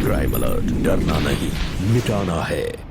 Crime alert, डरना नहीं, मिटाना है।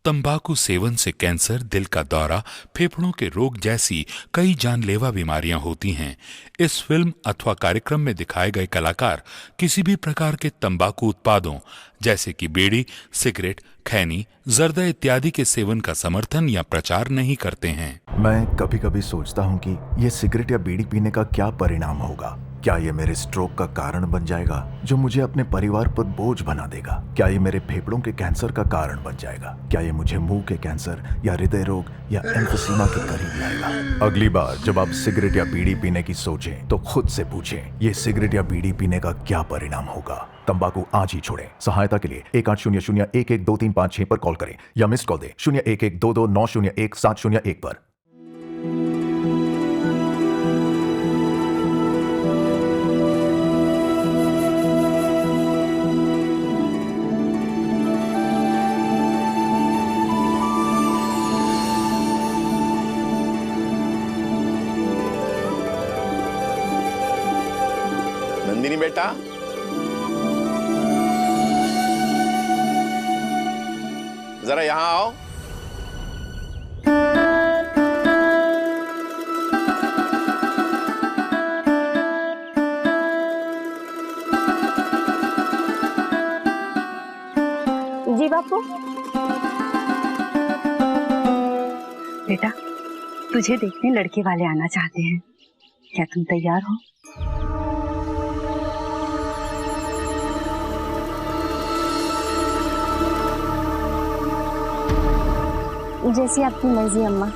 तंबाकू सेवन से कैंसर, दिल का दौरा, फेफड़ों के रोग जैसी कई जानलेवा बीमारियां होती हैं। इस फिल्म अथवा कार्यक्रम में दिखाए गए कलाकार किसी भी प्रकार के तंबाकू उत्पादों जैसे कि बीड़ी, सिगरेट, खैनी, जर्दा इत्यादि के सेवन का समर्थन या प्रचार नहीं करते हैं। मैं कभी कभी सोचता हूँ कि ये सिगरेट या बीड़ी पीने का क्या परिणाम होगा। क्या ये मेरे स्ट्रोक का कारण बन जाएगा, जो मुझे अपने परिवार पर बोझ बना देगा? क्या ये मेरे फेफड़ों के कैंसर का कारण बन जाएगा? क्या ये मुझे मुंह के कैंसर या हृदय रोग या एम्फीसीमा के करीब लाएगा? अगली बार जब आप सिगरेट या बीड़ी पीने की सोचें तो खुद से पूछें, ये सिगरेट या बीड़ी पीने का क्या परिणाम होगा? तंबाकू आज ही छोड़ें। सहायता के लिए 1800-112356 पर कॉल करें या मिस्ड कॉल दें 01122901-701 पर। नंदिनी बेटा, जरा यहां आओ। जी बापू। बेटा, तुझे देखने लड़के वाले आना चाहते हैं, क्या तुम तैयार हो? जैसी आपकी मर्जी अम्मा।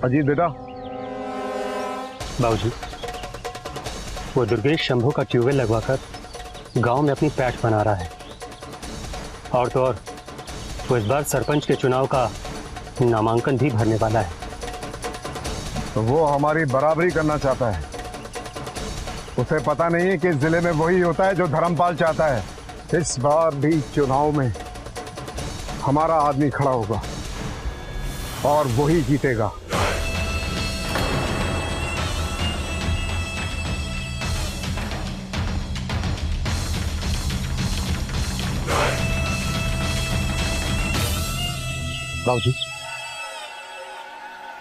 अजीत बेटा। बाबूजी, वो दुर्गेश शंभू का ट्यूबवेल लगवाकर गांव में अपनी पैठ बना रहा है, और तो और वो इस बार सरपंच के चुनाव का नामांकन भी भरने वाला है। तो वो हमारी बराबरी करना चाहता है। उसे पता नहीं है कि इस जिले में वही होता है जो धर्मपाल चाहता है। इस बार भी चुनाव में हमारा आदमी खड़ा होगा और वही जीतेगा। बाबूजी,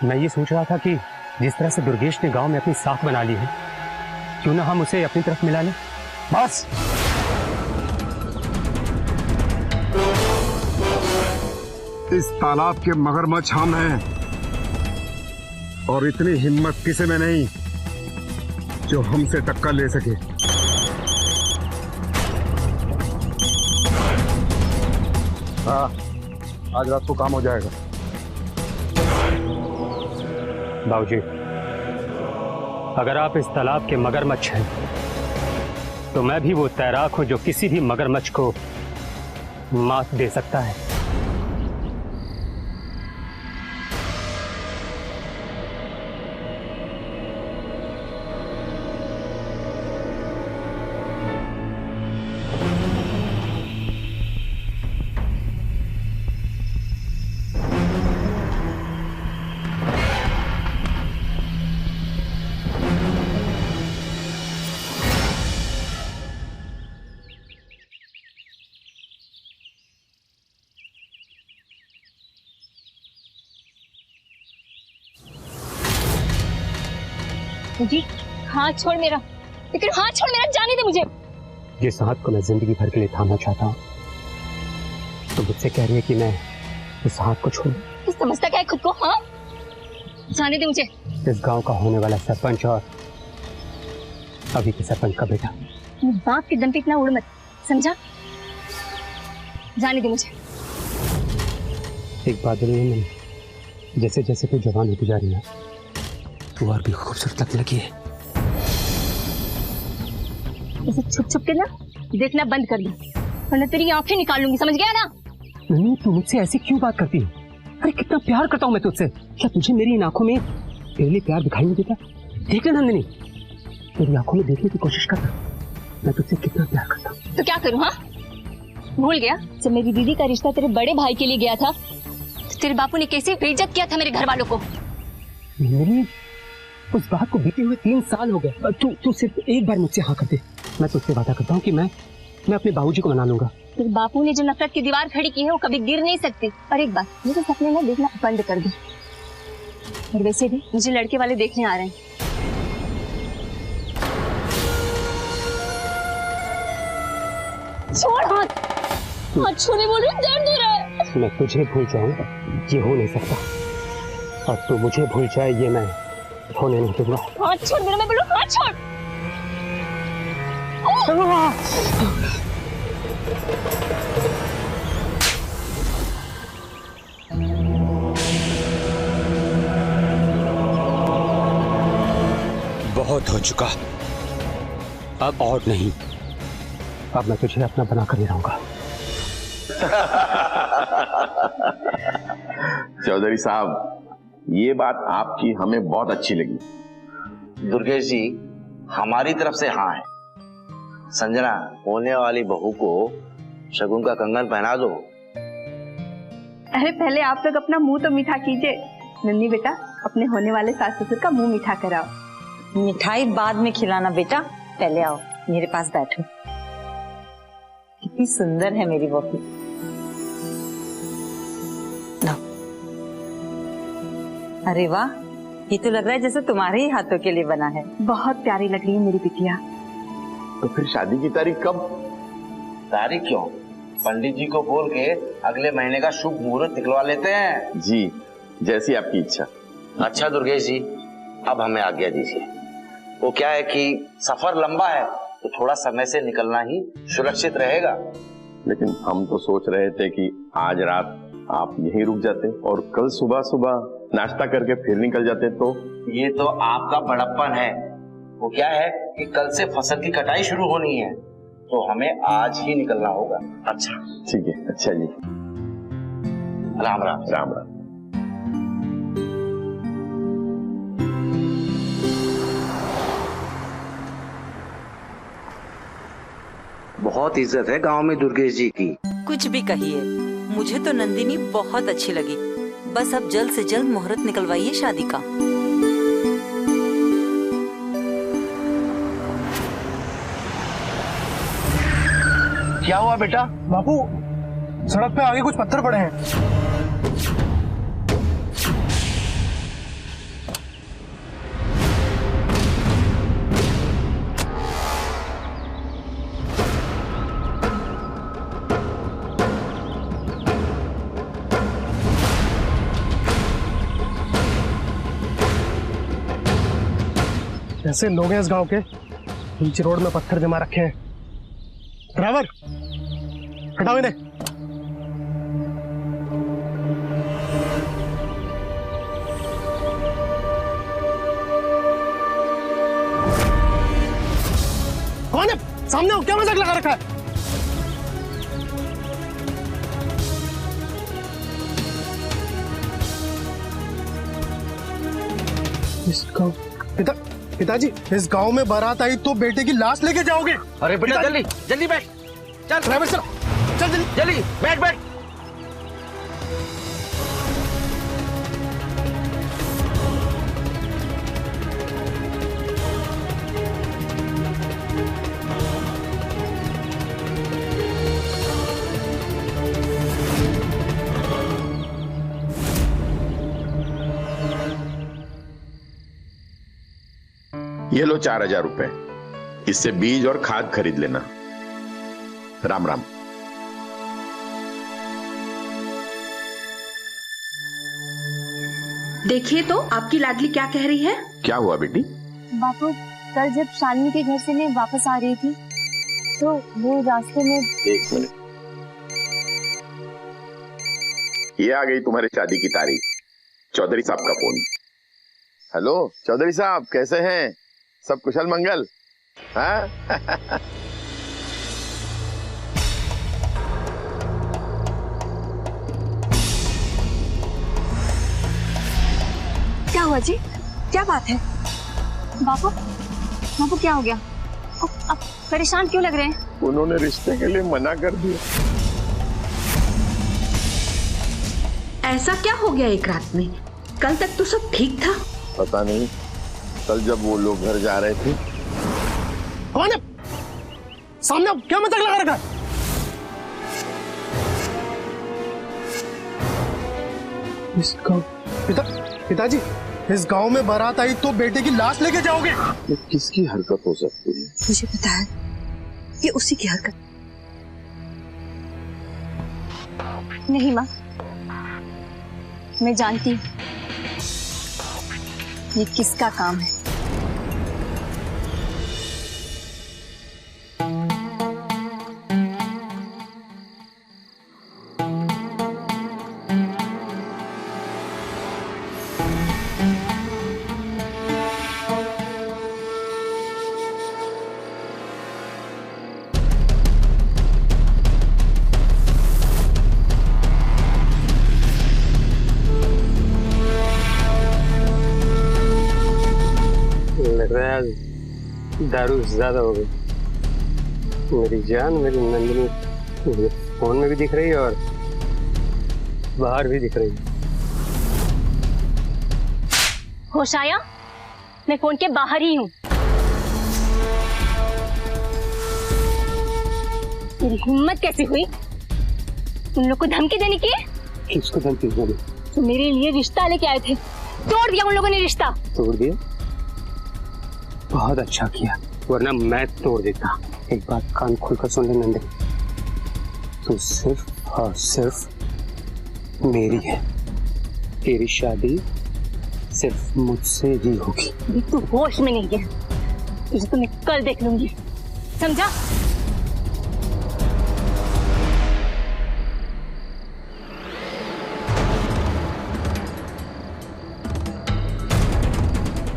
मैं ये सोच रहा था कि जिस तरह से दुर्गेश ने गांव में अपनी साख बना ली है, क्यों ना हम उसे अपनी तरफ मिला लें। बस, इस तालाब के मगरमच्छ हम हैं और इतनी हिम्मत किसी में नहीं जो हमसे टक्कर ले सके। हाँ, आज रात को काम हो जाएगा। बाबूजी, अगर आप इस तालाब के मगरमच्छ हैं तो मैं भी वो तैराक हूं जो किसी भी मगरमच्छ को मात दे सकता है। जी, हाथ छोड़ मेरा, लेकिन हाथ छोड़ मेरा, जाने दे मुझे। जिस हाथ को मैं जिंदगी भर के लिए थामना चाहता हूँ, तो मुझसे कह रही है कि मैं इस हाथ को छोड़ूं। तू समझता क्या है खुद को? हाँ, जाने दे मुझे। इस गांव का होने वाला सरपंच और अभी के सरपंच का बेटा। बाप के दम पे इतना उड़ मत, समझा? जाने दे मुझे। एक बात नहीं, जैसे जैसे तू जवान होती जा रही है तू और भी खूबसूरत लगने लगी है। इसे छुप छुप के ना देखना बंद कर दे, वरना तेरी आंखें निकाल लूंगी, समझ गया ना? नहीं, तू मुझसे ऐसी क्यों बात करती है? अरे कितना प्यार करता हूँ मैं तुझसे। क्या तुझे मेरी इन आंखों में पहले प्यार दिखाई नहीं देता? देख ले नंदिनी, तेरी आंखों में देखने की कोशिश करता मैं तुझसे कितना प्यार करता हूँ। तो क्या करूँ? हाँ, भूल गया जब मेरी दीदी का रिश्ता तेरे बड़े भाई के लिए गया था तो तेरे बापू ने कैसे बेइज्जत किया था मेरे घर वालों को। मेरी उस बात को बीते हुए 3 साल हो गए। तू सिर्फ एक बार मुझसे हाँ कर दे, मैं तुझसे वादा करता हूँ कि मैं अपने बाबूजी को मना लूंगा। तेरे बापू ने जो नफरत की दीवार खड़ी की है वो कभी गिर नहीं सकती। और एक बात, मुझे सपने ना देखना बंद कर दे। और वैसे भी मुझे लड़के वाले देखने आ रहे हैं। छोड़ हाथ, हाथ छोड़ने बोल रही, दर्द हो रहा है। मैं तुझे भूल जाऊं ये हो नहीं सकता, और तू मुझे भूल जाए ये मैं होने नहीं दूंगा। हाथ छोड़ मेरा, मैं बोलूं हाथ छोड़। बहुत हो चुका, अब और नहीं। अब मैं तुझे अपना बना कर ही रहूंगा। चौधरी साहब, ये बात आपकी हमें बहुत अच्छी लगी। दुर्गेश जी, हमारी तरफ से हाँ है। संजना, होने वाली बहू को शगुन का कंगन पहना दो। अरे पहले आप लोग अपना मुंह तो मीठा कीजिए। नन्ही बेटा, अपने होने वाले सास ससुर का मुंह मीठा कराओ। मिठाई बाद में खिलाना बेटा, पहले आओ मेरे पास बैठो। कितनी सुंदर है मेरी बहू। अरे वाह, ये तो लग रहा है जैसे तुम्हारे ही हाथों के लिए बना है। बहुत प्यारी लग रही है मेरी बिटिया। तो फिर शादी की तारीख कब? तारीख क्यों, पंडित जी को बोल के अगले महीने का शुभ मुहूर्त निकलवा लेते हैं। जी, जैसी आपकी इच्छा। अच्छा दुर्गेश जी, अब हमें आज्ञा दीजिए। वो क्या है कि सफर लंबा है तो थोड़ा समय से निकलना ही सुरक्षित रहेगा। लेकिन हम तो सोच रहे थे कि आज रात आप यहीं रुक जाते और कल सुबह सुबह नाश्ता करके फिर निकल जाते। तो ये तो आपका बड़प्पन है। वो क्या है कि कल से फसल की कटाई शुरू होनी है तो हमें आज ही निकलना होगा। अच्छा ठीक है। अच्छा जी, राम राम। राम राम। बहुत इज्जत है गांव में दुर्गेश जी की। कुछ भी कहिए, मुझे तो नंदिनी बहुत अच्छी लगी। बस अब जल्द से जल्द मुहूर्त निकलवाइए शादी का। क्या हुआ बेटा? बापू, सड़क पे आगे कुछ पत्थर पड़े हैं। ऐसे लोग हैं इस गांव के, बीच रोड में पत्थर जमा रखे हैं। ड्राइवर, हटाओ इन्हें। कौन है? सामने हो, क्या मजाक लगा रखा है? इस गांव पिताजी, इस गांव में बारात आई तो बेटे की लाश लेके जाओगे? अरे बेटा जल्दी जल्दी बैठ, चल ड्राइवर चल चल जल्दी जल्दी बैठ बैठ। ये लो 4000 रुपए, इससे बीज और खाद खरीद लेना। राम राम। देखिए तो आपकी लाडली क्या कह रही है। क्या हुआ बेटी? बापू, कल जब शालिनी के घर से मैं वापस आ रही थी तो वो रास्ते में। एक मिनट, ये आ गई तुम्हारी शादी की तारीख। चौधरी साहब का फोन। हेलो चौधरी साहब, कैसे हैं? सब कुशल मंगल? हाँ? क्या हुआ जी? क्या बात है? बापू क्या हो गया? आप परेशान क्यों लग रहे हैं? उन्होंने रिश्ते के लिए मना कर दिया। ऐसा क्या हो गया एक रात में? कल तक तो सब ठीक था। पता नहीं, कल जब वो लोग घर जा रहे थे। सामने क्या मजाक लगा रखा है? इस गांव पिताजी, इस गांव में बारात आई तो बेटे की लाश लेके जाओगे? ये किसकी हरकत हो सकती है? मुझे पता है, ये उसी की हरकत। नहीं माँ, मैं जानती हूँ ये किसका काम है। दारू ज्यादा हो गई। मेरी जान, मेरी नंदिनी मुझे फोन में भी दिख रही है और बाहर भी दिख रही है। होश आया? मैं फोन के बाहर ही हूँ। मेरी हिम्मत कैसे हुई उन लोग को धमकी देने की? किसको धमकी देनी? तो मेरे लिए रिश्ता लेके आए थे, तोड़ दिया उन लोगों ने रिश्ता। तोड़ दिया? बहुत अच्छा किया, वरना मैं तोड़ देता। एक बात कान खोलकर सुन ले नंदिनी, तू सिर्फ और सिर्फ मेरी है। तेरी शादी सिर्फ मुझसे ही होगी। अभी तू होश में नहीं है, तुझे तो मैं कल देख लूंगी, समझा?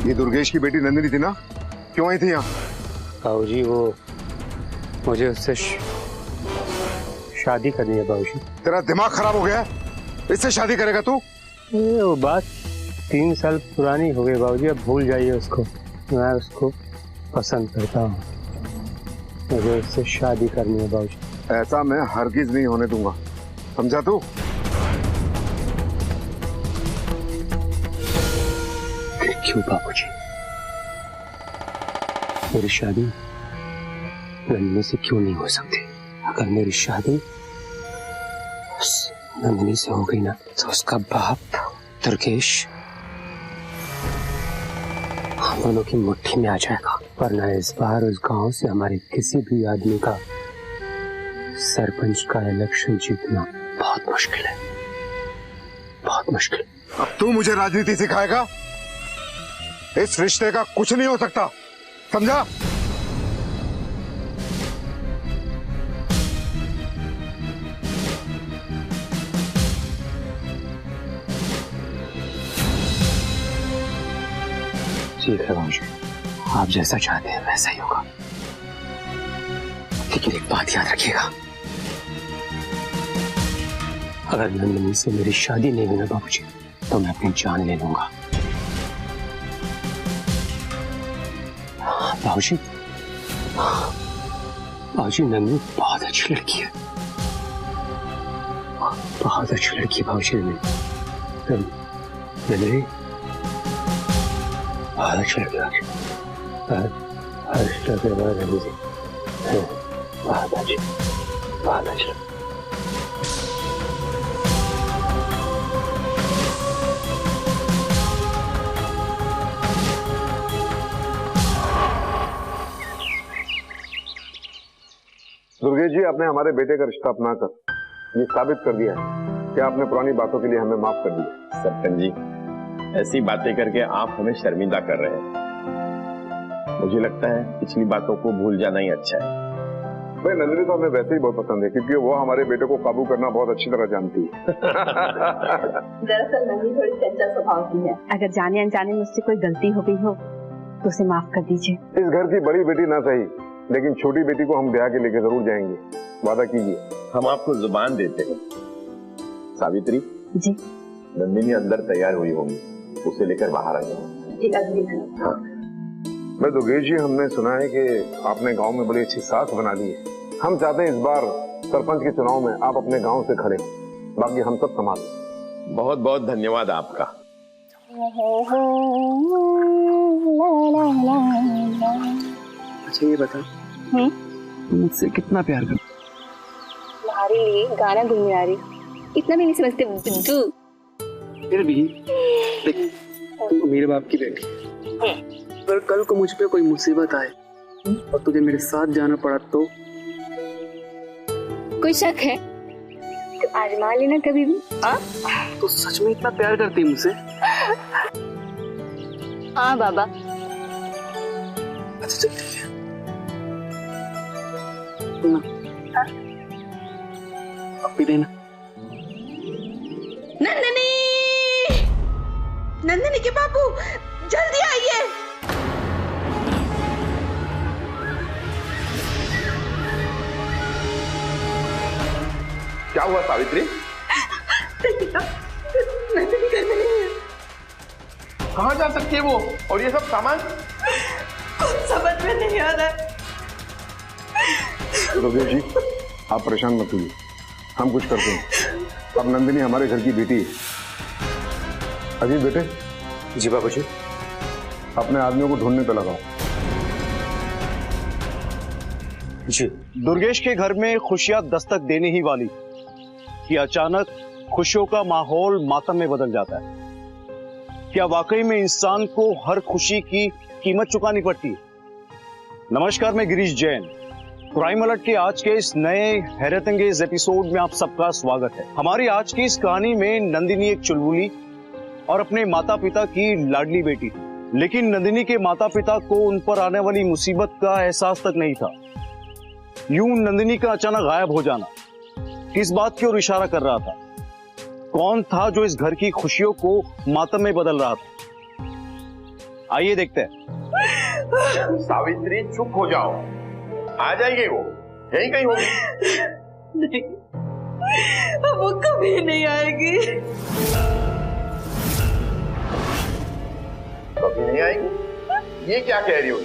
ये दुर्गेश की बेटी नंदिनी थी ना? क्यों आई थी यहाँ? बाबूजी, वो मुझे उससे शादी करनी है बाबूजी। तेरा दिमाग खराब हो गया है? इससे शादी करेगा तू? वो बात 3 साल पुरानी हो गई बाबूजी, अब भूल जाइए उसको। मैं उसको पसंद करता हूँ, मुझे उससे शादी करनी है बाबूजी। ऐसा मैं हरगिज नहीं होने दूंगा, समझा तू? क्यों बाबूजी? मेरी शादी नंदिनी से क्यों नहीं हो सकती? अगर मेरी शादी उस नंदिनी से हो गई ना, तो उसका बाप दुर्गेश हम दोनों की मुट्ठी में आ जाएगा। वरना इस बार उस गांव से हमारे किसी भी आदमी का सरपंच का इलेक्शन जीतना बहुत मुश्किल है, बहुत मुश्किल। अब तू मुझे राजनीति सिखाएगा? इस रिश्ते का कुछ नहीं हो सकता, समझा? ठीक है बाबूजी, आप जैसा चाहते हैं वैसा ही होगा। लेकिन एक बात याद रखिएगा, अगर नंदिनी से मेरी शादी नहीं हुई ना बाबूजी, तो मैं अपनी जान ले लूंगा। बाबूजी, बाबूजी, नंदिनी बहुत अच्छी लड़की है, बहुत अच्छी लड़की है बाबूजी। नंदिनी बहुत अच्छी लड़की है, बहुत अच्छी, बहुत अच्छी। दुर्गेश जी, आपने हमारे बेटे का रिश्ता अपनाकर ये साबित कर दिया है कि आपने पुरानी बातों के लिए हमें माफ कर दिया। सरपंच जी, ऐसी बातें करके आप हमें शर्मिंदा कर रहे हैं। मुझे लगता है पिछली बातों को भूल जाना ही अच्छा है। भाई नंदिनी तो हमें वैसे ही बहुत पसंद है क्योंकि वो हमारे बेटे को काबू करना बहुत अच्छी तरह जानती है। दरअसल नंदिनी थोड़ी चंचल स्वभाव की है। अगर जाने अनजाने मुझसे कोई गलती हो गई हो तो उसे माफ कर दीजिए। इस घर की बड़ी बेटी ना सही, लेकिन छोटी बेटी को हम ब्याह के लेके जरूर जाएंगे, वादा कीजिए। हम आपको जुबान देते हैं। सावित्री जी, नंदिनी अंदर तैयार हुई होंगी, उसे लेकर बाहर आ जाओ। हाँ। मैं दुर्गेश जी, हमने सुना है कि आपने गांव में बड़ी अच्छी साख बना ली है। हम चाहते हैं इस बार सरपंच के चुनाव में आप अपने गांव से खड़े, बाकी हम सब संभालें। बहुत बहुत धन्यवाद आपका। अच्छा ये बता, मुझसे कितना प्यार कर? तुम्हारे लिए गाना गुनगुना रही, इतना भी नहीं समझते बुद्धू। फिर भी देख, तू मेरे बाप की बेटी, अगर कल को मुझ पे कोई मुसीबत आए और तुझे मेरे साथ जाना पड़ा तो? कोई शक है तो आजमा लेना कभी भी। तो सच में इतना प्यार करती है मुझसे? हाँ बाबा। अच्छा चल ठीक है। अब भी देना। नंदिनी, नंदिनी के बाबू जल्दी आइए। क्या हुआ सावित्री? नंदिनी घर में नहीं है। कहाँ जा सकती है वो? और ये सब सामान? कुछ समझ में नहीं आ रहा है। दुर्गेश जी, आप परेशान मत होइए, हम कुछ करते हैं। अब नंदिनी हमारे घर की बेटी है। अजीत बेटे। जी बाबूजी। अपने आदमियों को ढूंढने पे लगाओ। जी। दुर्गेश के घर में खुशियां दस्तक देने ही वाली कि अचानक खुशियों का माहौल मातम में बदल जाता है। क्या वाकई में इंसान को हर खुशी की कीमत चुकानी पड़ती है? नमस्कार, मैं गिरीश जैन। क्राइम अलर्ट के आज के इस नए हैरतअंगेज एपिसोड में आप सबका स्वागत है। हमारी आज की इस कहानी में नंदिनी एक चुलबुली और अपने माता पिता की लाडली बेटी, लेकिन नंदिनी के माता पिता को उन पर आने वाली मुसीबत का एहसास तक नहीं था। यूं नंदिनी का अचानक गायब हो जाना किस बात की ओर इशारा कर रहा था? कौन था जो इस घर की खुशियों को मातम में बदल रहा था? आइए देखते हैं। सावित्री चुप हो जाओ, आ जाएंगे वो, यहीं कहीं होगी। नहीं, वो कभी नहीं आएगी। कभी नहीं आएगी? ये क्या कह रही हो?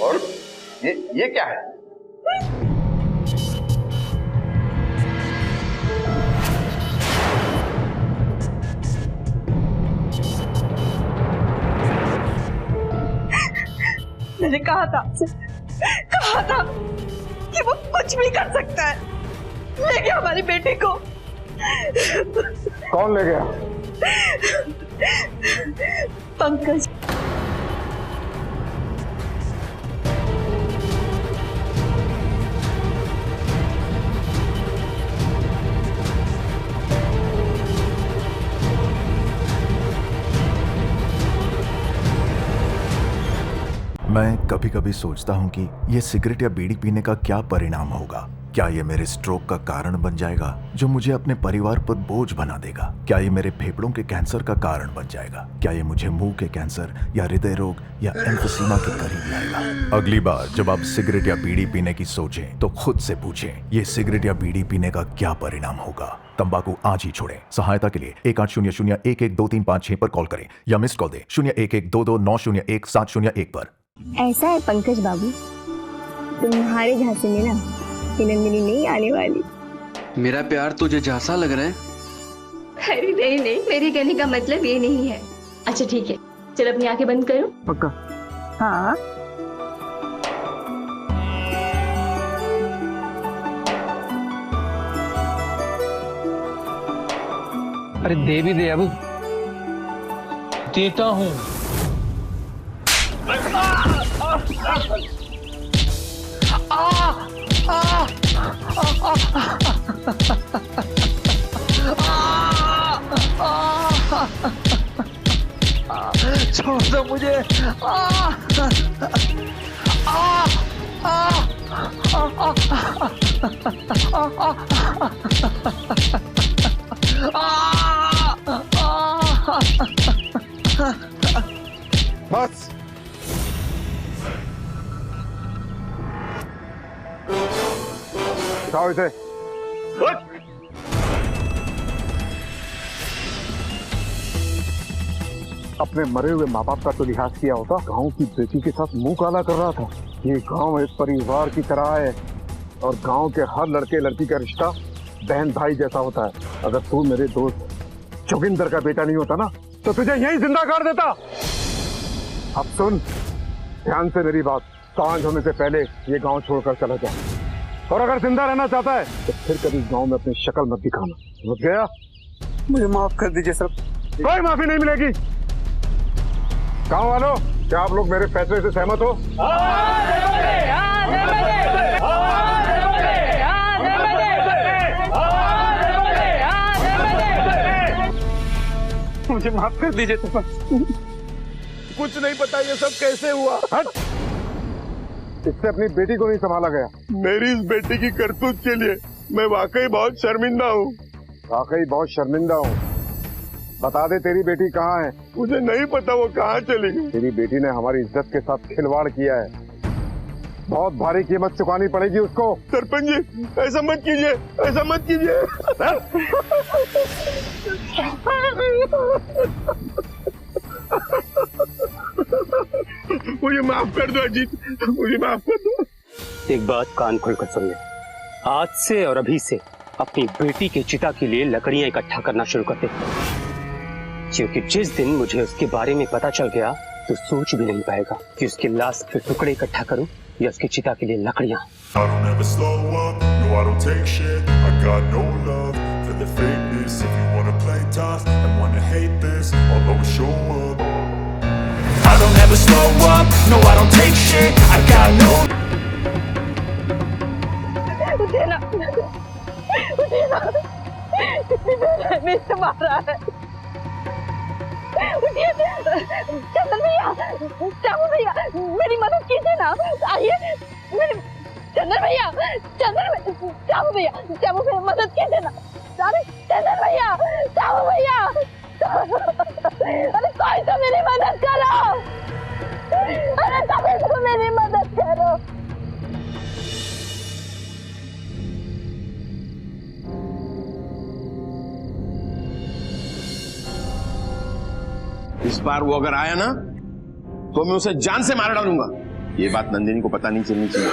और ये क्या है? मैंने कहा था कि वो कुछ भी कर सकता है। ले गया हमारी बेटी को। कौन ले गया? पंकज। मैं कभी कभी सोचता हूँ कि ये सिगरेट या बीड़ी पीने का क्या परिणाम होगा। क्या ये मेरे स्ट्रोक का कारण बन जाएगा जो मुझे अपने परिवार पर बोझ बना देगा? क्या ये मेरे फेफड़ों के कैंसर का कारण बन जाएगा? क्या ये मुझे मुंह के कैंसर या हृदय रोग या एम्फीसीमा के करीब लाएगा? अगली बार जब आप सिगरेट या बीड़ी पीने की सोचें तो खुद से पूछें, ये सिगरेट या बीड़ी पीने का क्या परिणाम होगा? तंबाकू आज ही छोड़ें। सहायता के लिए 1800-112356 पर कॉल करें या मिस्ड कॉल दें 01122901-701 पर। ऐसा है पंकज बाबू, तुम्हारे झांसे में ना नंदिनी नहीं आने वाली। मेरा प्यार तुझे झांसा लग रहा है? अरे नहीं, मेरे कहने का मतलब ये नहीं है। अच्छा ठीक है, चल अपनी आंखें बंद करो। पक्का? हाँ। अरे दे भी दे, अब देता हूँ। छोड़ दो मुझे। बस उठाओ इसे। अपने मरे हुए माँ बाप का तो लिहाज किया होता, गांव की बेटी के साथ मुंह काला कर रहा था। ये गांव एक परिवार की तरह है और गांव के हर लड़के लड़की का रिश्ता बहन भाई जैसा होता है। अगर तू मेरे दोस्त जोगिंदर का बेटा नहीं होता ना तो तुझे यहीं जिंदा कर देता। अब सुन ध्यान से मेरी बात, सांझ होने से पहले ये गांव छोड़कर चला जा, और अगर जिंदा रहना चाहता है तो फिर कभी गांव में अपनी शक्ल मत दिखाना, समझ गया? मुझे माफ कर दीजिए सर। कोई माफी नहीं मिलेगी। गांव वालों, क्या आप लोग मेरे फैसले से सहमत हो? मुझे माफ कर दीजिए सरपंच। कुछ नहीं पता ये सब कैसे हुआ। हट! इससे अपनी बेटी को नहीं संभाला गया। मेरी इस बेटी की करतूत के लिए मैं वाकई बहुत शर्मिंदा हूँ। वाकई बहुत शर्मिंदा हूँ। बता दे तेरी बेटी कहाँ है? मुझे नहीं पता वो कहाँ चली गई। तेरी बेटी ने हमारी इज्जत के साथ खिलवाड़ किया है, बहुत भारी कीमत चुकानी पड़ेगी उसको। सरपंच जी ऐसा मत कीजिए, ऐसा मत कीजिए। मुझे माफ कर दो अजीत, मुझे माफ कर दो। एक बात कान खोलकर सुनिए, आज से और अभी से अपनी बेटी के चिता के लिए लकड़ियां इकट्ठा करना शुरू कर दे, क्योंकि जिस दिन मुझे उसके बारे में पता चल गया तो सोच भी नहीं पाएगा कि उसकी लाश के टुकड़े इकट्ठा करूं या उसकी चिता के लिए लकड़ियां। I don't ever slow up, no I don't take shit, I got no। उठे ना, उठे ना, कितनी देर है मेरे मारा है। उठिए, चंदन भैया, चाबू भैया, मेरी मदद कीजिए ना, आइए, मेरी चंदन भैया, चाबू भैया मदद कीजिए ना, अरे चंदन भैया, चाबू भैया, अरे कोई तो मेरी मदद करो, अरे कोई तो मेरी मदद करो। इस बार वो अगर आया ना तो मैं उसे जान से मार डालूंगा। ये बात नंदिनी को पता नहीं चलनी चाहिए।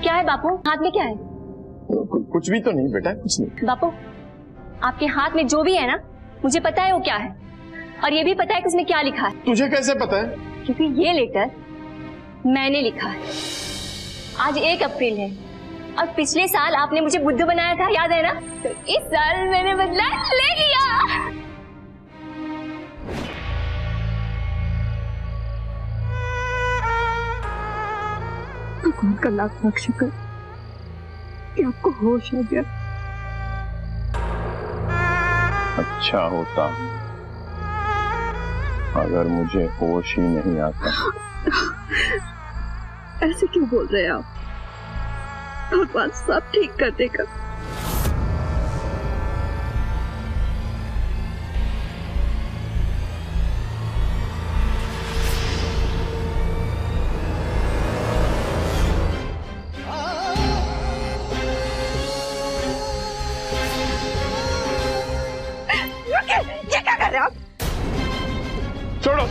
क्या है बापू, हाथ में क्या है? कुछ भी तो नहीं बेटा, कुछ नहीं। बापू आपके हाथ में जो भी है ना, मुझे पता है वो क्या है, और ये भी पता है कि उसमें क्या लिखा है। तुझे कैसे पता है? क्योंकि ये लेटर मैंने लिखा है। आज 1 अप्रैल है और पिछले साल आपने मुझे बुद्ध बनाया था, याद है ना? तो इस साल मैंने बदला ले लिया। भगवान का लाख लाख शुक्र कि आपको होश आ गया। अच्छा होता अगर मुझे होश ही नहीं आता। ऐसे क्यों बोल रहे हैं आप? भगवान सब ठीक कर देगा। छोड़ो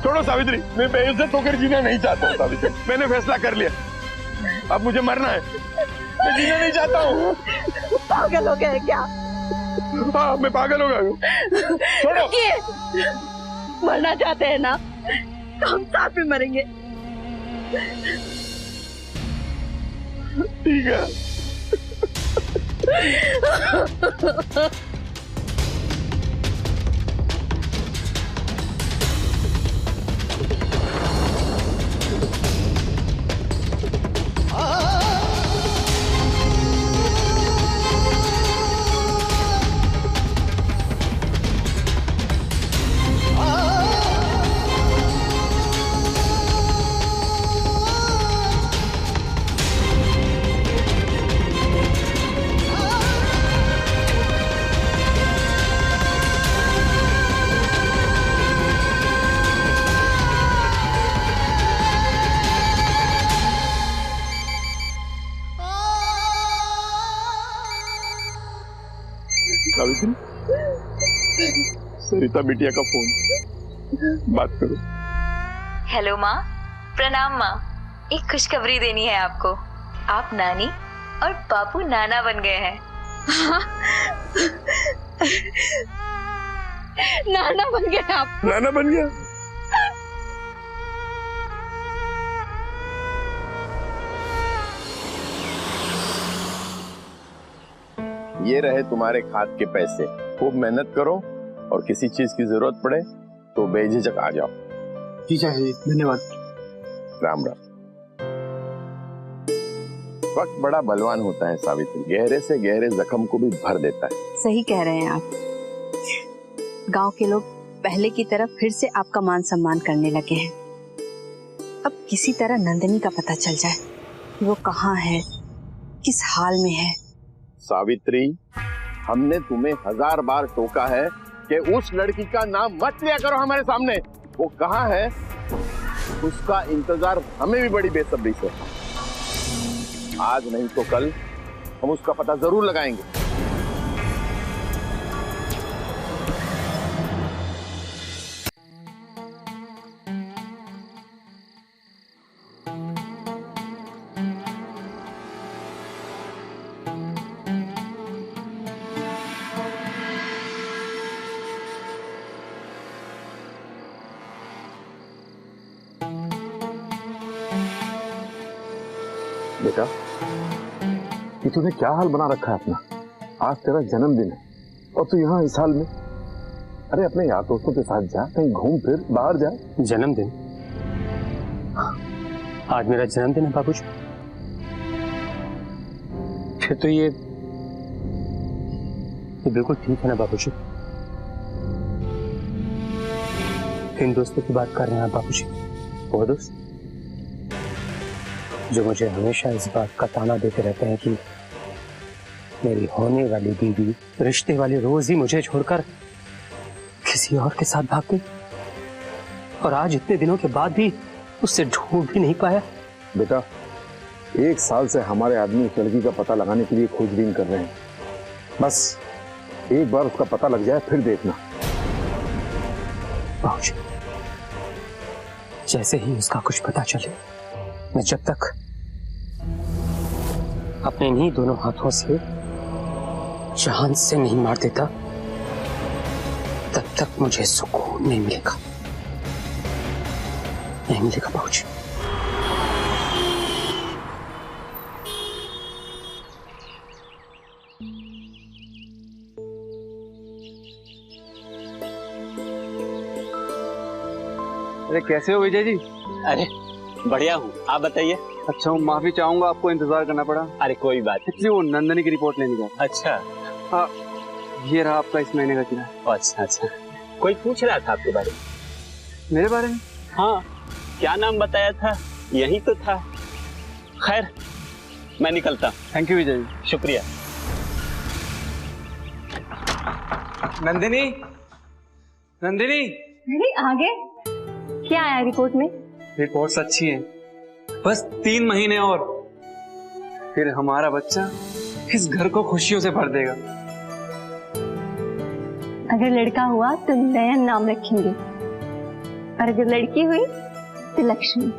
छोड़ो सावित्री, मैं बेइज्जत होकर जीना नहीं चाहता हूँ सावित्री। मैंने फैसला कर लिया, अब मुझे मरना है, मैं जीना नहीं चाहता हूँ। पागल हो गए क्या? हाँ मैं पागल हो गया हूँ। छोड़ो। मरना चाहते हैं ना तो हम साथ में मरेंगे। ठीक है। करो। सरिता बिटिया का फोन, बात करो। हेलो माँ। प्रणाम माँ। एक खुशखबरी देनी है आपको। आप नानी और बापू नाना बन गए हैं। नाना बन गया आप? नाना बन गया? ये रहे तुम्हारे खाद के पैसे, खूब मेहनत करो और किसी चीज की जरूरत पड़े तो बेझिझक आ जाओ। जी चाचा, धन्यवाद। राम राम। वक्त बड़ा बलवान होता है सावित्री, गहरे से गहरे जख्म को भी भर देता है। सही कह रहे हैं आप। गांव के लोग पहले की तरह फिर से आपका मान सम्मान करने लगे हैं। अब किसी तरह नंदिनी का पता चल जाए, वो कहाँ है, किस हाल में है। सावित्री, हमने तुम्हें 1000 बार टोका है कि उस लड़की का नाम मत लिया करो हमारे सामने। वो कहाँ है उसका इंतजार हमें भी बड़ी बेसब्री से। आज नहीं तो कल हम उसका पता जरूर लगाएंगे। बेटा, ये तूने क्या हाल बना रखा है अपना? आज तेरा जन्मदिन है और तू यहाँ इस हाल में। अरे अपने यार दोस्तों के साथ जा, कहीं घूम फिर, बाहर जा। जन्मदिन? आज मेरा जन्मदिन है बाबूजी। फिर तो ये बिल्कुल ठीक है ना बाबूजी? किन दोस्तों की बात कर रहे हैं आप बाबूजी? वो दोस्त जो मुझे हमेशा इस बात का ताना देते रहते हैं कि मेरी होने वाली बीवी रिश्ते वाली रोज ही मुझे छोड़कर किसी और के साथ भाग गई, और आज इतने दिनों के बाद भी उससे ढूंढ भी नहीं पाया। बेटा, 1 साल से हमारे आदमी उस लड़की का पता लगाने के लिए खोजबीन कर रहे हैं। बस एक बार उसका पता लग जाए फिर देखना। बाबूजी, जैसे ही उसका कुछ पता चले, मैं जब तक अपने इन्हीं दोनों हाथों से जान से नहीं मार देता, तब तक मुझे सुकून नहीं मिलेगा। नहीं मिलेगा बाबूजी। अरे कैसे हो विजय जी? अरे बढ़िया हूँ, आप बताइए। अच्छा हूँ, माफी चाहूंगा आपको इंतजार करना पड़ा। अरे कोई बात नहीं, वो नंदनी की रिपोर्ट लेने गया। अच्छा हाँ, ये रहा आपका इस महीने का किराया। अच्छा अच्छा, कोई पूछ रहा था आपके बारे में? मेरे बारे में? हाँ, क्या नाम बताया था? यही तो था। खैर, मैं निकलता। Thank you Vijay ji. शुक्रिया। नंदिनी, नंदिनी। अरे आगे क्या आया रिपोर्ट में? रिपोर्ट्स अच्छी हैं, बस 3 महीने और फिर हमारा बच्चा इस घर को खुशियों से भर देगा। अगर लड़का हुआ तो नयन नाम रखेंगे, और अगर लड़की हुई तो लक्ष्मी।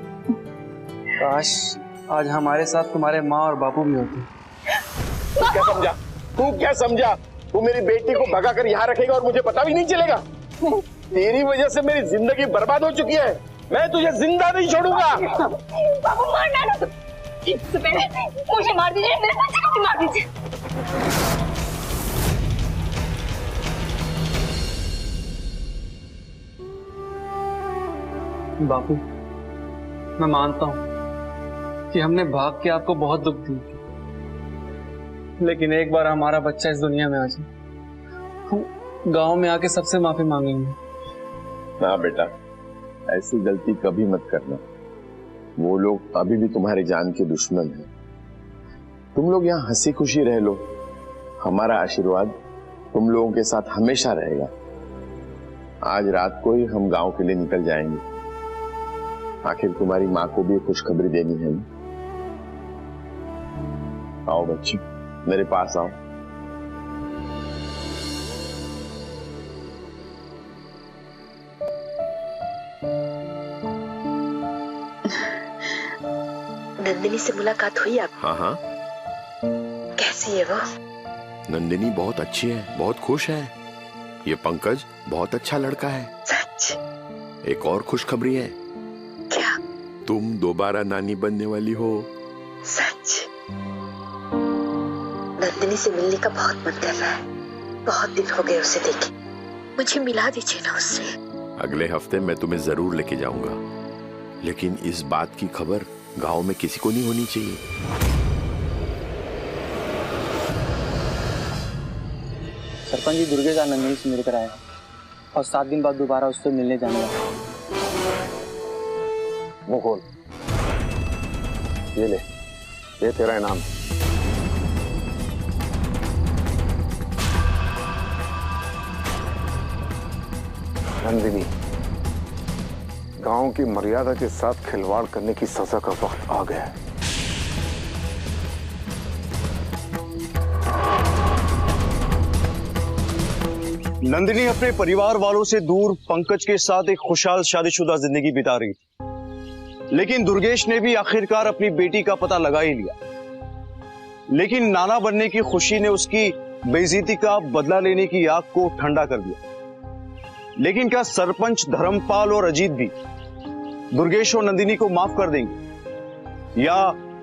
काश आज हमारे साथ तुम्हारे माँ और बापू भी होते। तू क्या समझा? तू क्या समझा? तू मेरी बेटी को भगा कर यहाँ रखेगा और मुझे पता भी नहीं चलेगा? तेरी वजह से मेरी जिंदगी बर्बाद हो चुकी है। मैं तुझे जिंदा नहीं छोड़ूंगा। बाबू मारना ना, मुझे मार दीजिए, मेरे बच्चे को भी मार दीजिए। बापू, मैं मानता हूँ कि हमने भाग के आपको बहुत दुख दिया, लेकिन एक बार हमारा बच्चा इस दुनिया में आ जाए, हम गांव में आके सबसे माफी मांगेंगे। ना बेटा, ऐसी गलती कभी मत करना। वो लोग अभी भी तुम्हारी जान के दुश्मन हैं। तुम लोग यहाँ हंसी खुशी रह लो। हमारा आशीर्वाद तुम लोगों के साथ हमेशा रहेगा। आज रात को ही हम गांव के लिए निकल जाएंगे। आखिर तुम्हारी माँ को भी खुशखबरी देनी है। आओ बच्चे, मेरे पास आओ। नंदिनी से मुलाकात हुई आप? हाँ हाँ। कैसी है वो? नंदिनी बहुत अच्छी है, बहुत खुश है। ये पंकज बहुत अच्छा लड़का है। सच? एक और खुशखबरी है। क्या? तुम दोबारा नानी बनने वाली हो। सच? नंदिनी से मिलने का बहुत मन कर रहा है, बहुत दिन हो गए उसे देखे। मुझे मिला दीजिए ना उससे। अगले हफ्ते मैं तुम्हें जरूर लेके जाऊंगा, लेकिन इस बात की खबर गांव में किसी को नहीं होनी चाहिए। सरपंच जी, दुर्गेश नंदिनी से मिलकर आया और 7 दिन बाद दोबारा उससे मिलने जाऊंगा। वो खोल, ये ले, ये तेरा इनाम। नंदिनी, गांव की मर्यादा के साथ खिलवाड़ करने की सजा का वक्त आ गया है। नंदिनी अपने परिवार वालों से दूर पंकज के साथ एक खुशहाल शादीशुदा जिंदगी बिता रही थी, लेकिन दुर्गेश ने भी आखिरकार अपनी बेटी का पता लगा ही लिया। लेकिन नाना बनने की खुशी ने उसकी बेइज्जती का बदला लेने की आग को ठंडा कर दिया। लेकिन क्या सरपंच धर्मपाल और अजीत भी दुर्गेश और नंदिनी को माफ कर देंगे, या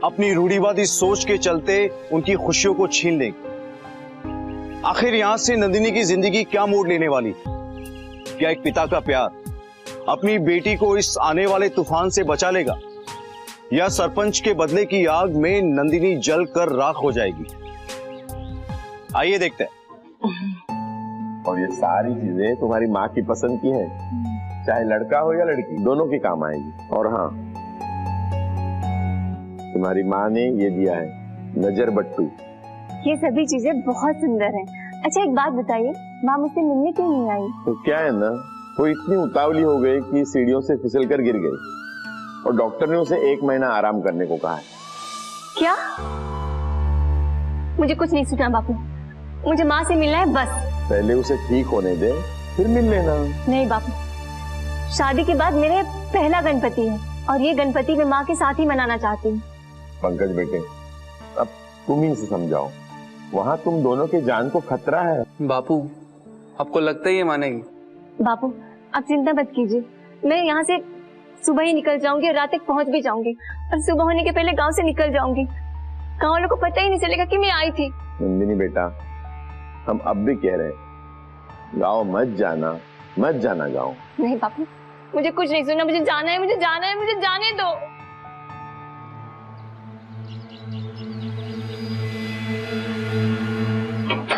अपनी रूढ़िवादी सोच के चलते उनकी खुशियों को छीन लेंगे? आखिर यहां से नंदिनी की जिंदगी क्या मोड़ लेने वाली? क्या एक पिता का प्यार अपनी बेटी को इस आने वाले तूफान से बचा लेगा, या सरपंच के बदले की आग में नंदिनी जलकर राख हो जाएगी? आइए देखते हैं। और ये सारी चीजें तुम्हारी माँ की पसंद की है, चाहे लड़का हो या लड़की, दोनों के काम आएगी। और हाँ, तुम्हारी माँ ने ये दिया है नजर बट्टू। ये सभी चीजें बहुत सुंदर हैं। अच्छा एक बात बताइए, माँ मुझसे मिलने क्यों नहीं आई? तो क्या है ना, वो इतनी उतावली हो गई कि सीढ़ियों से फिसलकर गिर गई और डॉक्टर ने उसे 1 महीना आराम करने को कहा है। क्या? मुझे कुछ नहीं सुना बापू, मुझे माँ से मिलना है बस। पहले उसे ठीक होने दे, फिर मिल लेना। नहीं बापू, शादी के बाद मेरे पहला गणपति है और ये गणपति मैं माँ के साथ ही मनाना चाहती हूँ। पंकज बेटे, अब तुम ही से समझाओ, वहाँ तुम दोनों के जान को खतरा है। बापू, आपको लगता है ये मानेगी? बापू आप चिंता मत कीजिए, मैं यहाँ से सुबह ही निकल जाऊंगी और रात तक पहुँच भी जाऊंगी, और सुबह होने के पहले गांव से निकल जाऊंगी। गांव वालों को पता ही नहीं चलेगा कि मैं आई थी। नंदिनी बेटा, हम अब भी कह रहे हैं, गाँव मत जाना, मत जाना गाँव। नहीं बापू, मुझे कुछ नहीं सुनना, मुझे जाना है, मुझे जाना है, मुझे जाने दो।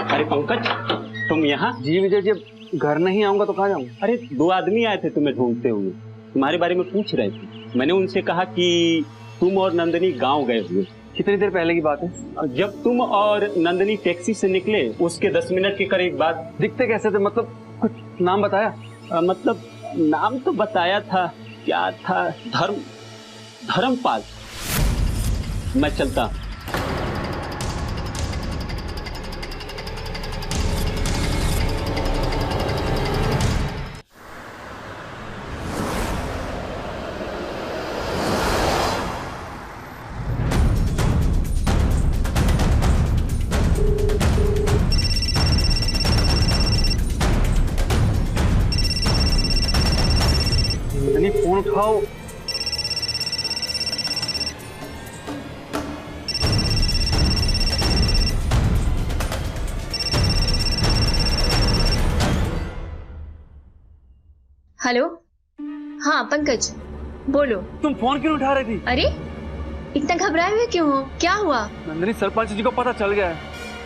अरे पंकज, तुम यहाँ? जी विजय जी, घर नहीं आऊंगा तो कहाँ जाऊंगा? अरे 2 आदमी आए थे तुम्हें ढूंढते हुए, तुम्हारे बारे में पूछ रहे थे। मैंने उनसे कहा कि तुम और नंदिनी गांव गए हुए। कितनी देर पहले की बात है? जब तुम और नंदिनी टैक्सी से निकले उसके 10 मिनट के करीब बाद। दिखते कैसे थे? मतलब कुछ नाम बताया? मतलब नाम तो बताया था, क्या था? धर्मपाल। मैं चलता। फोन उठाओ। हेलो, हाँ पंकज बोलो। तुम फोन क्यों उठा रही थी? अरे इतना घबराए हुए क्यों हो? क्या हुआ? नंदिनी, सरपंच जी को पता चल गया है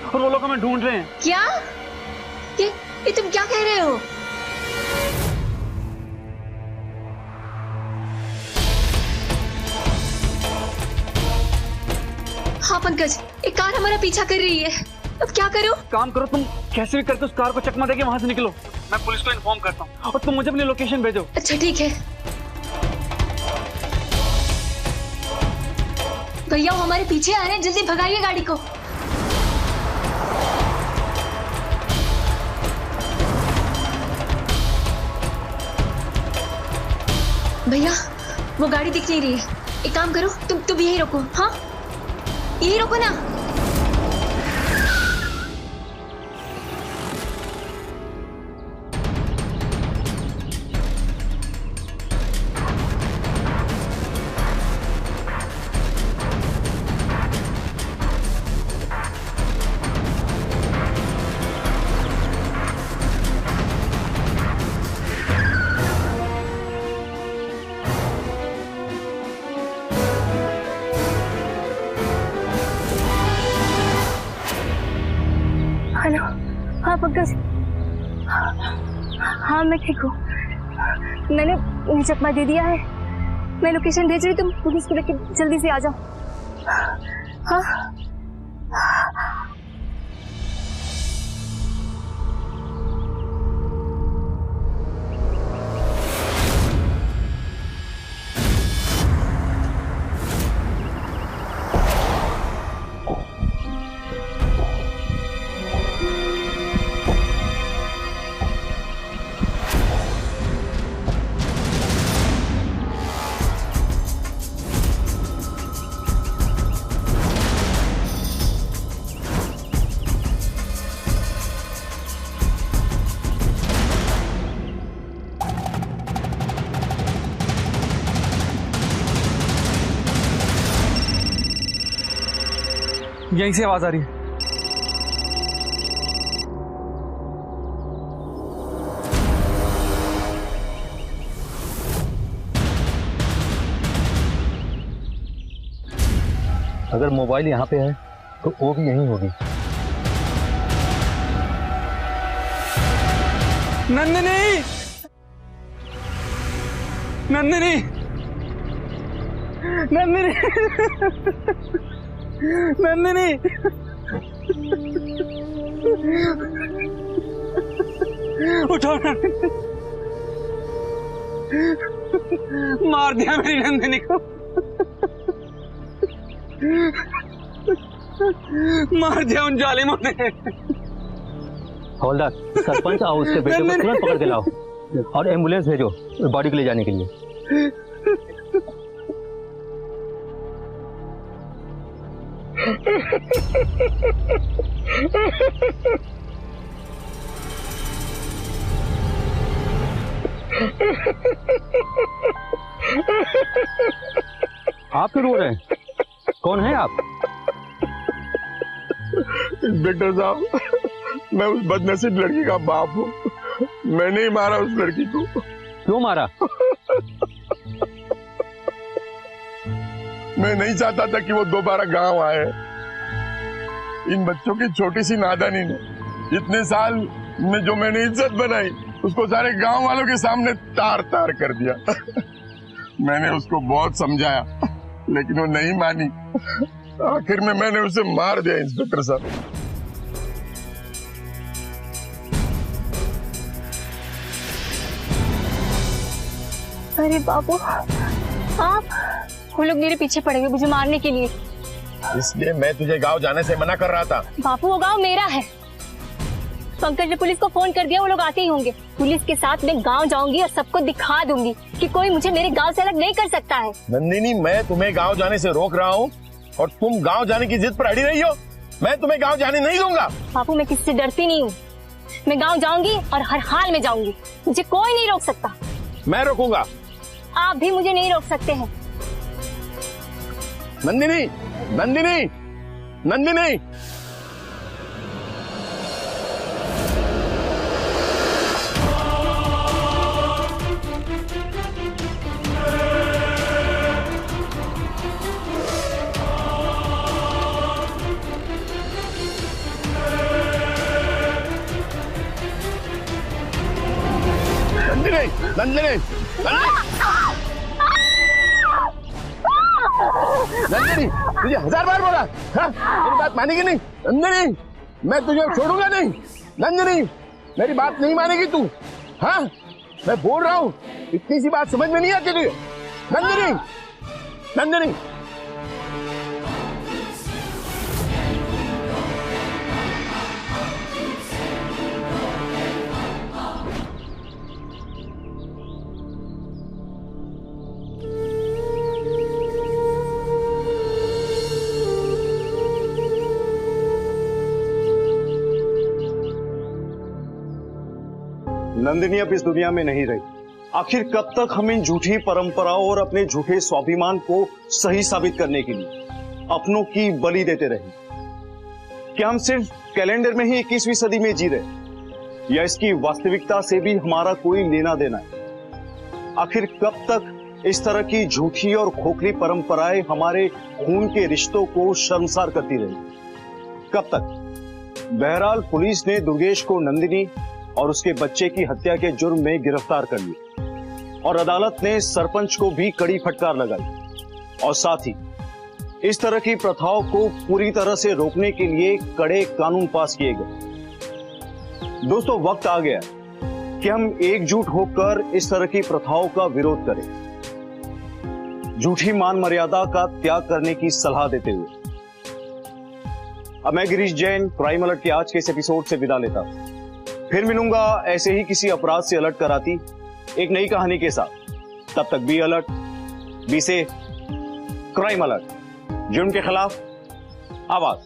और वो लोग हमें ढूंढ रहे हैं। क्या? ये तुम क्या कह रहे हो? हाँ पंकज, एक कार हमारा पीछा कर रही है, अब क्या करो? काम करो, तुम कैसे भी करके उस कार को चकमा देके वहां से निकलो। मैं पुलिस को इन्फॉर्म करता हूँ और तुम मुझे अपनी लोकेशन भेजो। अच्छा ठीक है। भैया वो हमारे पीछे आ रहे हैं, जल्दी भगाइए गाड़ी को। भैया वो गाड़ी दिख नहीं रही है, एक काम करो, तुम यही रुको। हाँ, यही रुको ना। हेलो, हाँ पंकज। हाँ मैं ठीक हूँ। मैंने चकमा दे दिया है। मैं लोकेशन भेज रही हूँ, तुम पुलिस को लेके जल्दी से आ जाओ। हाँ यहीं से आवाज आ रही है। अगर मोबाइल यहाँ पे है तो वो भी यहीं होगी। नंदिनी, नंदिनी, नंदिनी, नंदिनी, उठो नंदिनी। मार दिया मेरी नंदिनी को, मार दिया उन जालिमों ने। हवलदार, सरपंच और उसके बेटे को तुरंत पकड़ के लाओ और एम्बुलेंस भेजो बॉडी को ले जाने के लिए। आप क्यों रो रहे हैं? कौन है आप? इंस्पेक्टर साहब, मैं उस बदनसीब लड़की का बाप हूँ। मैंने ही मारा उस लड़की को। क्यों मारा? मैं नहीं चाहता था कि वो दोबारा गांव आए। इन बच्चों की छोटी सी नादानी ने इतने साल में जो मैंने इज्जत बनाई उसको सारे गांव वालों के सामने तार तार कर दिया। मैंने उसको बहुत समझाया लेकिन वो नहीं मानी। आखिर में मैंने उसे मार दिया। इंस्पेक्टर साहब, अरे बाबू, आप वो लोग मेरे पीछे पड़े हुए मुझे मारने के लिए। इसलिए मैं तुझे गांव जाने से मना कर रहा था। बापू, वो गांव मेरा है। पंकज ने पुलिस को फोन कर दिया, वो लोग आते ही होंगे। पुलिस के साथ मैं गांव जाऊंगी और सबको दिखा दूंगी कि कोई मुझे मेरे गांव से अलग नहीं कर सकता है। नंदिनी, मैं तुम्हें गांव जाने से रोक रहा हूँ और तुम गांव जाने की जिद पर अड़ी रही हो। मैं तुम्हें गांव जाने नहीं दूंगा। बापू, मैं किसी से डरती नहीं हूँ। मैं गांव जाऊंगी और हर हाल में जाऊंगी। मुझे कोई नहीं रोक सकता। मैं रोकूंगा। आप भी मुझे नहीं रोक सकते हैं। नंदिनी, नंदिनी, नंदिनी, नंदिनी, नंदिनी, नंदिनी, तुझे 1000 बार बोला, हाँ? मेरी बात मानेगी नहीं? नंदिनी, मैं तुझे छोड़ूंगा नहीं। नंदिनी, मेरी बात नहीं मानेगी तू? हाँ, मैं बोल रहा हूँ, इतनी सी बात समझ में नहीं आती तुझे? नंदिनी, नंदिनी, नंदिनी अब इस दुनिया में नहीं रही। आखिर कब तक हम इन झूठी परंपराओं और अपने झूठे स्वाभिमान को सही साबित करने के लिए अपनों की बलि देते रहे? क्या हम सिर्फ कैलेंडर में ही 21वीं सदी में जी रहे, या इसकी वास्तविकता से भी हमारा कोई लेना देना है? आखिर कब तक इस तरह की झूठी और खोखली परंपराएं हमारे खून के रिश्तों को शर्मसार करती रही? कब तक? बहरहाल पुलिस ने दुर्गेश को नंदिनी और उसके बच्चे की हत्या के जुर्म में गिरफ्तार कर लिया और अदालत ने सरपंच को भी कड़ी फटकार लगाई और साथ ही इस तरह की प्रथाओं को पूरी तरह से रोकने के लिए कड़े कानून पास किए गए। दोस्तों, वक्त आ गया कि हम एकजुट होकर इस तरह की प्रथाओं का विरोध करें, झूठी मान मर्यादा का त्याग करने की सलाह देते हुए अब मैं गिरीश जैन क्राइम अलर्ट के आज के इस एपिसोड से विदा लेता हूं। फिर मिलूंगा ऐसे ही किसी अपराध से अलर्ट कराती एक नई कहानी के साथ। तब तक be alert, be safe, crime alert, जुर्म के खिलाफ आवाज।